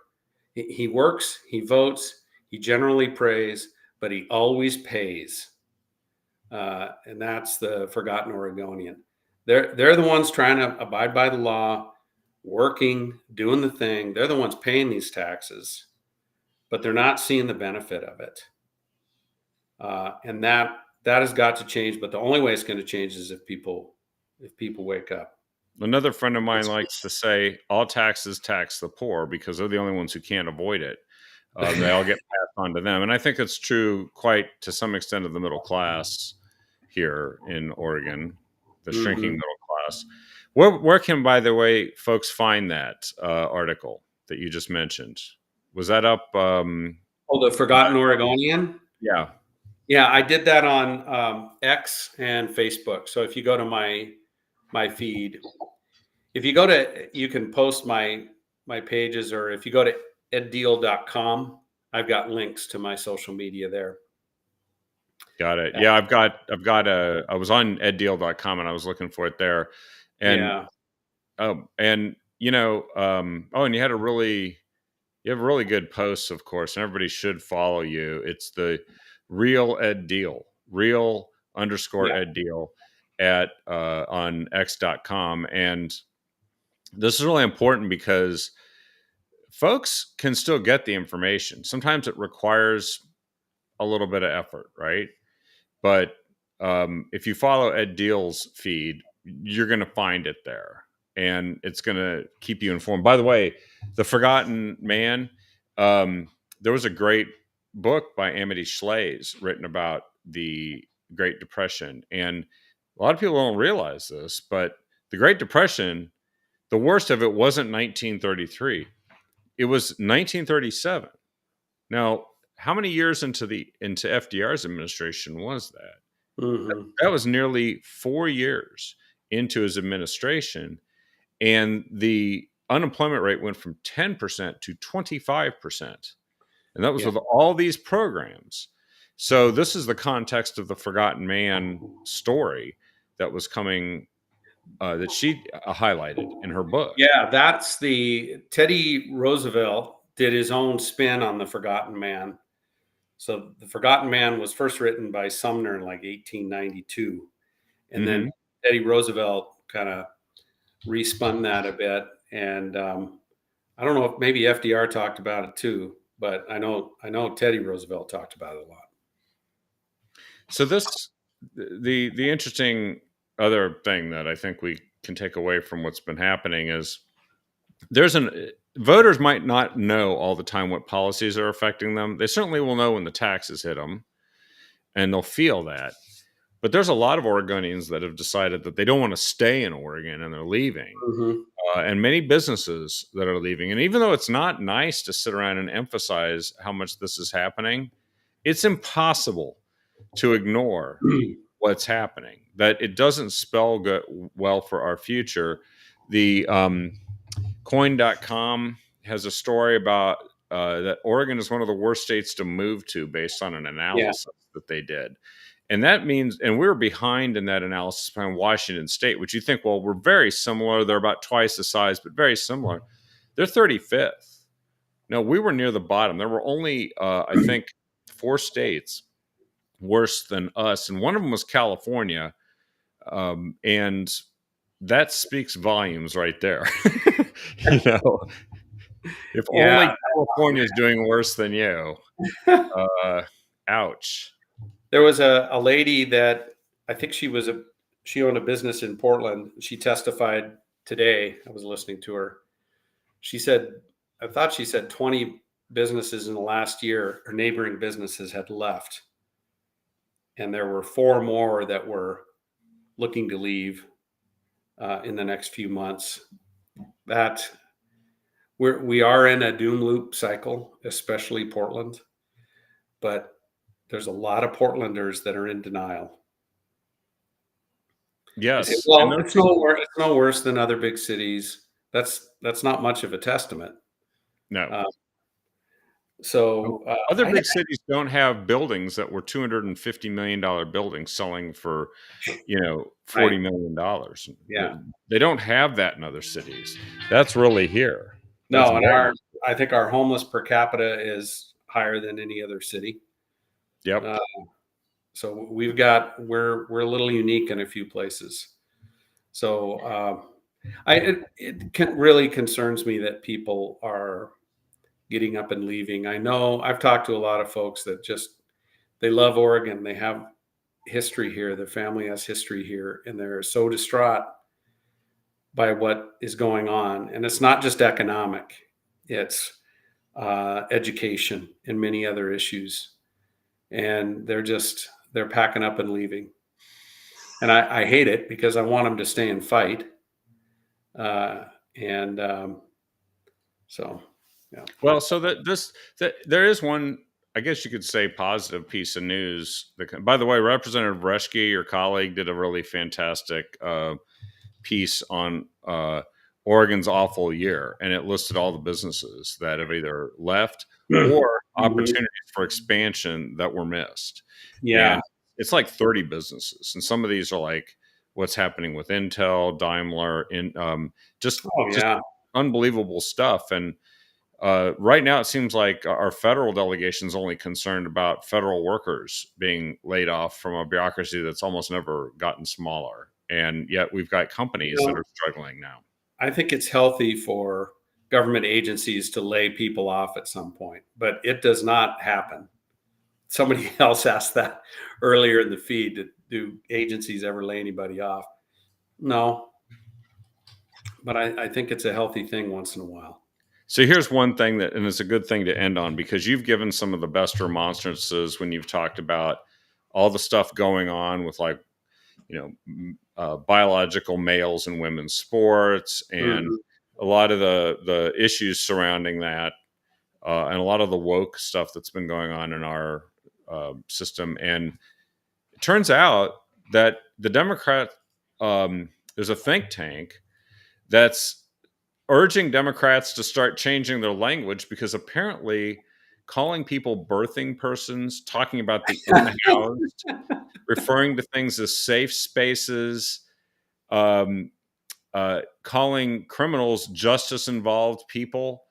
he works, he votes, he generally prays, but he always pays. And that's the forgotten Oregonian. They're the ones trying to abide by the law, working, doing the thing. They're the ones paying these taxes, but they're not seeing the benefit of it. And that has got to change. But the only way it's going to change is if people wake up. Another friend of mine likes to say, all taxes tax the poor, because they're the only ones who can't avoid it. They all get passed on to them. And I think it's true quite to some extent of the middle class here in Oregon, the shrinking middle class. Where can, by the way, folks find that article that you just mentioned? Was that up? The Forgotten Oregonian? Yeah. Yeah, I did that on X and Facebook. So if you go to my feed, you can post my pages, or if you go to eddeal.com, I've got links to my social media there. Got it. Yeah, I was on eddeal.com and I was looking for it there. And and you have really good posts, of course, and everybody should follow you. It's the real Ed Deal, real_Ed Deal at on x.com. And this is really important because folks can still get the information. Sometimes it requires a little bit of effort, right? But if you follow Ed Deal's feed, you're going to find it there, and it's going to keep you informed. By the way, The Forgotten Man, there was a great book by Amity Shlaes written about the Great Depression, and a lot of people don't realize this, but the Great Depression, the worst of it wasn't 1933. it was 1937. Now, how many years into FDR's administration was that? Hmm. That was nearly 4 years into his administration, and the unemployment rate went from 10% to 25%. And that was Yeah. with all these programs. So this is the context of the Forgotten Man story that was coming, that she highlighted in her book. Yeah, that's the Teddy Roosevelt did his own spin on the Forgotten Man. So the Forgotten Man was first written by Sumner in like 1892, and then Hmm. Teddy Roosevelt kind of respun that a bit. And I don't know if maybe FDR talked about it too, but I know Teddy Roosevelt talked about it a lot. So the interesting other thing that I think we can take away from what's been happening is voters might not know all the time what policies are affecting them. They certainly will know when the taxes hit them, and they'll feel that. But there's a lot of Oregonians that have decided that they don't want to stay in Oregon and they're leaving, Hmm. and many businesses that are leaving. And even though it's not nice to sit around and emphasize how much this is happening, it's impossible to ignore what's happening. That it doesn't spell good, well for our future. The Coin.com has a story about that Oregon is one of the worst states to move to based on an Yeah. analysis that they did. And that means, and we were behind in that analysis behind Washington State, which you think, well, we're very similar. They're about twice the size, but very similar. They're 35th. No, we were near the bottom. There were only, I think, 4 states worse than us. And one of them was California. And that speaks volumes right there. You know, if only Yeah. California is doing worse than you, ouch. There was a lady that I think she owned a business in Portland. She testified today. I was listening to her. She said, I thought she said 20 businesses in the last year, or neighboring businesses, had left. And there were 4 more that were looking to leave in the next few months. That we are in a doom loop cycle, especially Portland. But there's a lot of Portlanders that are in denial. They say, Yes. And well, those it's no worse than other big cities. That's not much of a testament. no. Uh, so Other big cities don't have buildings that were $250 million buildings selling for, right, $40 million. yeah, They don't have that in other cities. That's really here. That's no, and very, I think our homeless per capita is higher than any other city. yep. Uh, so we're a little unique in a few places. So really concerns me that people are getting up and leaving. I know I've talked to a lot of folks that just they love Oregon. They have history here. Their family has history here, and they're so distraught by what is going on. And it's not just economic; it's education and many other issues. And they're packing up and leaving. And I hate it because I want them to stay and fight. And so, yeah. Well, so that there is one, I guess you could say, positive piece of news. By the way, Representative Reschke, your colleague, did a really fantastic piece on Oregon's awful year, and it listed all the businesses that have either left or opportunities for expansion that were missed. Yeah. And it's like 30 businesses, and some of these are like what's happening with Intel, Daimler, just Yeah. unbelievable stuff. And right now, it seems like our federal delegation is only concerned about federal workers being laid off from a bureaucracy that's almost never gotten smaller. And yet we've got companies that are struggling now. I think it's healthy for government agencies to lay people off at some point, but it does not happen. Somebody else asked that earlier in the feed. Do agencies ever lay anybody off? No, but I think it's a healthy thing once in a while. So here's one thing and it's a good thing to end on, because you've given some of the best remonstrances when you've talked about all the stuff going on with, like, biological males in women's sports and a lot of the issues surrounding that, and a lot of the woke stuff that's been going on in our system. And it turns out that the Democrat, there's a think tank that's urging Democrats to start changing their language, because apparently calling people birthing persons, talking about the unhoused, referring to things as safe spaces, um, calling criminals justice involved people,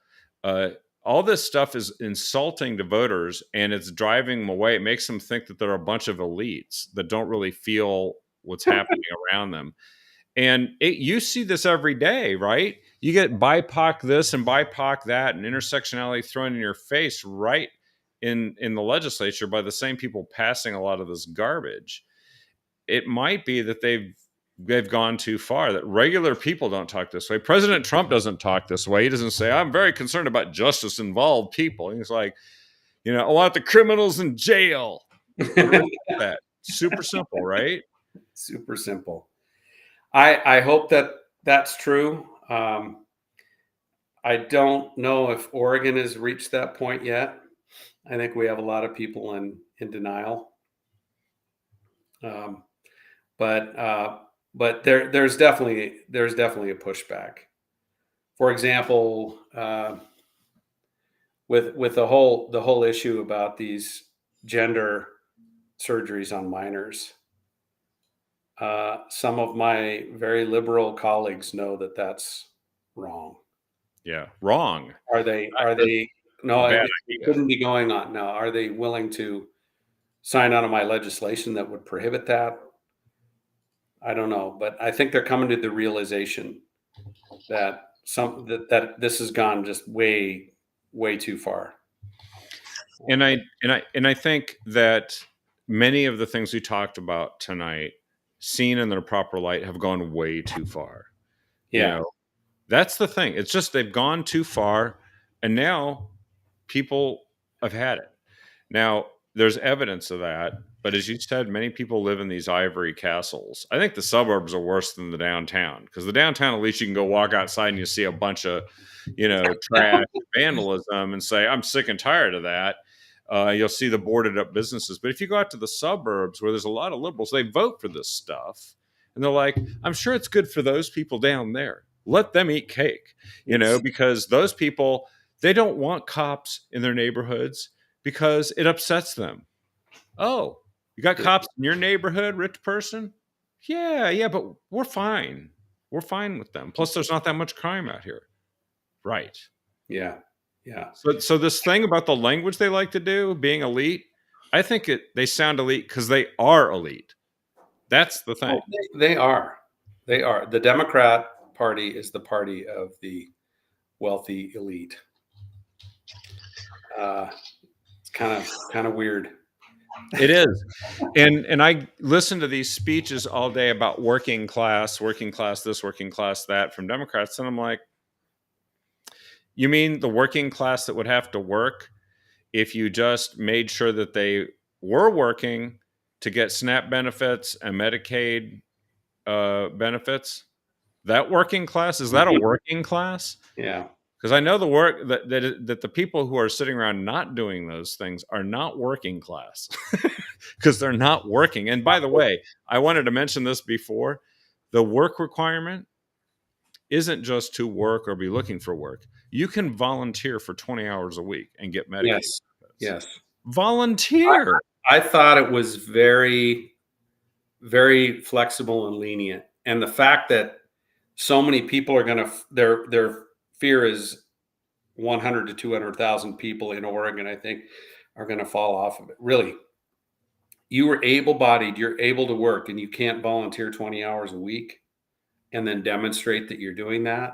uh, all this stuff is insulting to voters, and it's driving them away. It makes them think that there are a bunch of elites that don't really feel what's happening around them. And you see this every day, right? You get BIPOC this and BIPOC that and intersectionality thrown in your face right in the legislature by the same people passing a lot of this garbage. It might be that they've gone too far, that regular people don't talk this way. President Trump doesn't talk this way. He doesn't say, I'm very concerned about justice involved people. He's like, I want the criminals in jail. That super simple, right? Super simple. I hope that that's true. I don't know if Oregon has reached that point yet. I think we have a lot of people in denial. But there's definitely a pushback. For example, with the whole issue about these gender surgeries on minors, some of my very liberal colleagues know that that's wrong. Yeah, wrong. Are they? No, it couldn't be going on. No, are they willing to sign on to my legislation that would prohibit that? I don't know, but I think they're coming to the realization that that this has gone just way too far. And I think that many of the things we talked about tonight, seen in their proper light, have gone way too far. Yeah. That's the thing. It's just they've gone too far, and now people have had it. Now, there's evidence of that, but as you said, many people live in these ivory castles. I think the suburbs are worse than the downtown, because the downtown, at least you can go walk outside and you see a bunch of, trash, vandalism, and say, I'm sick and tired of that. You'll see the boarded up businesses. But if you go out to the suburbs where there's a lot of liberals, they vote for this stuff. And they're like, I'm sure it's good for those people down there. Let them eat cake, because those people, they don't want cops in their neighborhoods because it upsets them. Oh, you got cops in your neighborhood, rich person? Yeah, but we're fine. We're fine with them. Plus, there's not that much crime out here. Right. Yeah. So this thing about the language they like to do, being elite, I think they sound elite because they are elite. That's the thing. Oh, they are. The Democrat Party is the party of the wealthy elite. It's kind of weird. It is. And I listen to these speeches all day about working class this, working class that from Democrats. And I'm like, you mean the working class that would have to work if you just made sure that they were working to get SNAP benefits and Medicaid benefits? That working class, is that a working class? Yeah. Because I know the work that the people who are sitting around not doing those things are not working class, because they're not working. And by the way, I wanted to mention this before. The work requirement isn't just to work or be looking for work. You can volunteer for 20 hours a week and get Medicaid. Yes. Volunteer. I thought it was very, very flexible and lenient. And the fact that so many people are going to, their fear is 100 to 200,000 people in Oregon, I think, are going to fall off of it. Really, you were able-bodied, you're able to work, and you can't volunteer 20 hours a week and then demonstrate that you're doing that.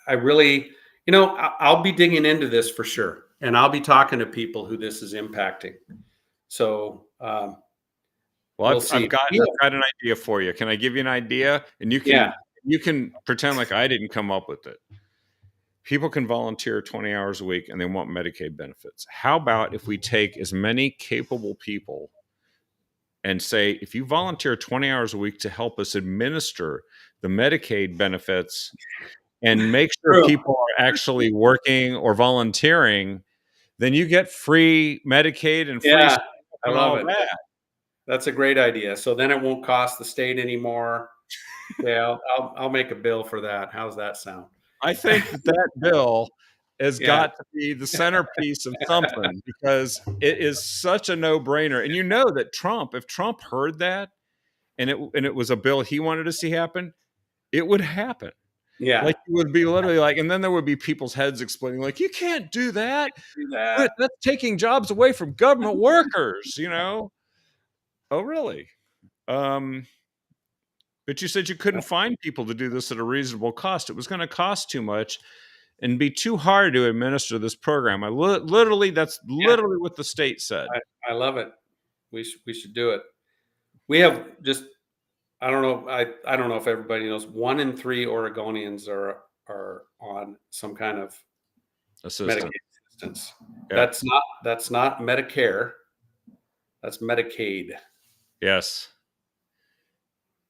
I really, I'll be digging into this for sure, and I'll be talking to people who this is impacting. So, well, I've got an idea for you. Can I give you an idea? And you can pretend like I didn't come up with it. People can volunteer 20 hours a week and they want Medicaid benefits. How about if we take as many capable people and say, if you volunteer 20 hours a week to help us administer the Medicaid benefits and make sure True. people are actually working or volunteering, then you get free Medicaid and free Yeah, stuff I and love all it. that. That's a great idea. So then it won't cost the state anymore. Yeah, I'll make a bill for that. How's that sound? I think that bill has Yeah. got to be the centerpiece of something, because it is such a no-brainer. And you know that if Trump heard that and it was a bill he wanted to see happen, it would happen. Yeah. Like, it would be literally like, and then there would be people's heads exploding, like, you can't do that. Do that. That's taking jobs away from government workers, you know? Oh, really? But you said you couldn't find people to do this at a reasonable cost. It was going to cost too much and be too hard to administer this program. That's literally what the state said. I love it. We should do it. We have just, I don't know. I don't know if everybody knows, 1 in 3 Oregonians are on some kind of Assistant. Medicaid assistance. Yeah. That's not Medicare. That's Medicaid. Yes.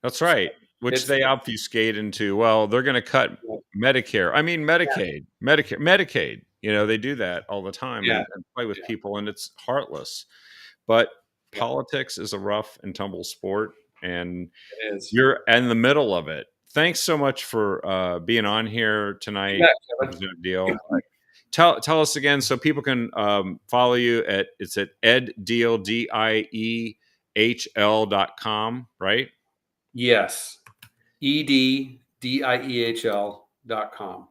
That's right. Which they obfuscate into, well, they're going to cut Medicare. I mean, Medicaid, Medicaid. You know, they do that all the time and play with people, and it's heartless. But politics is a rough and tumble sport, and you're in the middle of it. Thanks so much for being on here tonight. It was a deal. Tell us again so people can follow you at eddeal, DIEHL.com, right? Yes. EDDIEHL.com.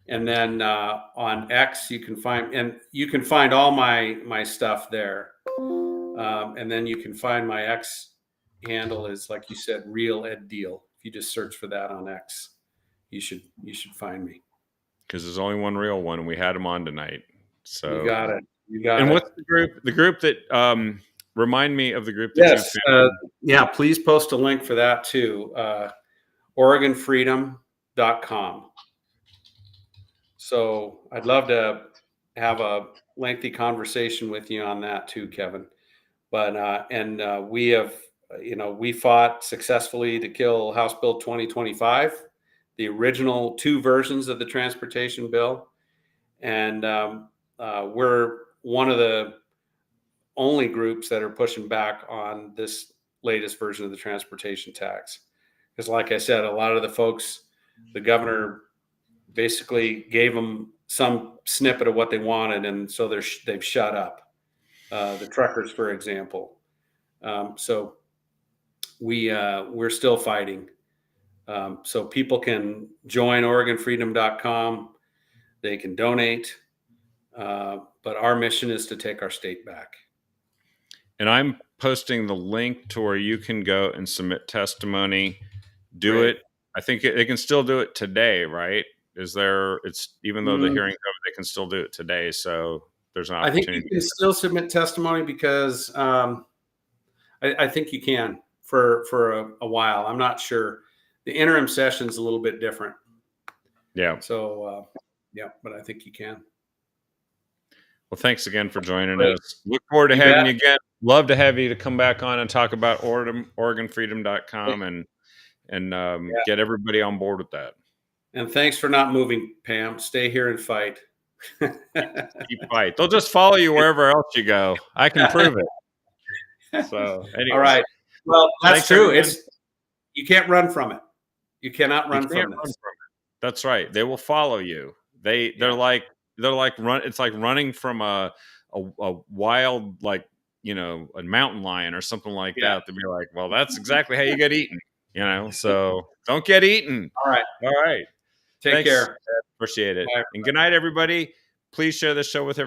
And then on X, you can find all my stuff there. And then you can find my X handle is, like you said, Real Ed Deal. If you just search for that on X, you should find me. Because there's only one real one, and we had him on tonight. So you got it. And what's the group? The group that remind me of the group that yes. Yeah, please post a link for that too. OregonFreedom.com. So I'd love to have a lengthy conversation with you on that too, Kevin. But we have, we fought successfully to kill House Bill 2025, the original 2 versions of the transportation bill, and we're one of the only groups that are pushing back on this latest version of the transportation tax. Because like I said, a lot of the folks, the governor basically gave them some snippet of what they wanted, and so they've shut up. The truckers, for example. So we're still fighting. So people can join OregonFreedom.com. They can donate. But our mission is to take our state back. And I'm posting the link to where you can go and submit testimony. Do it. I think they can still do it today, right? Even though the hearing's over, they can still do it today. So there's an opportunity. I think you can still submit testimony because I think you can for a while. I'm not sure. The interim session's a little bit different. Yeah. So, but I think you can. Well, thanks again for joining us. Look forward to having you again. Love to have you to come back on and talk about OregonFreedom.com and get everybody on board with that. And thanks for not moving, Pam. Stay here and fight. Keep fight. They'll just follow you wherever else you go. I can prove it. So, anyway. All right. Well, that's true. You can't run from it. You cannot run from it. That's right. They will follow you. They're like it's like running from a wild, like, a mountain lion or something like that. To be like, well, that's exactly how you get eaten, so don't get eaten. All right. Take care. Appreciate it. Bye. And good night, everybody. Please share this show with everyone.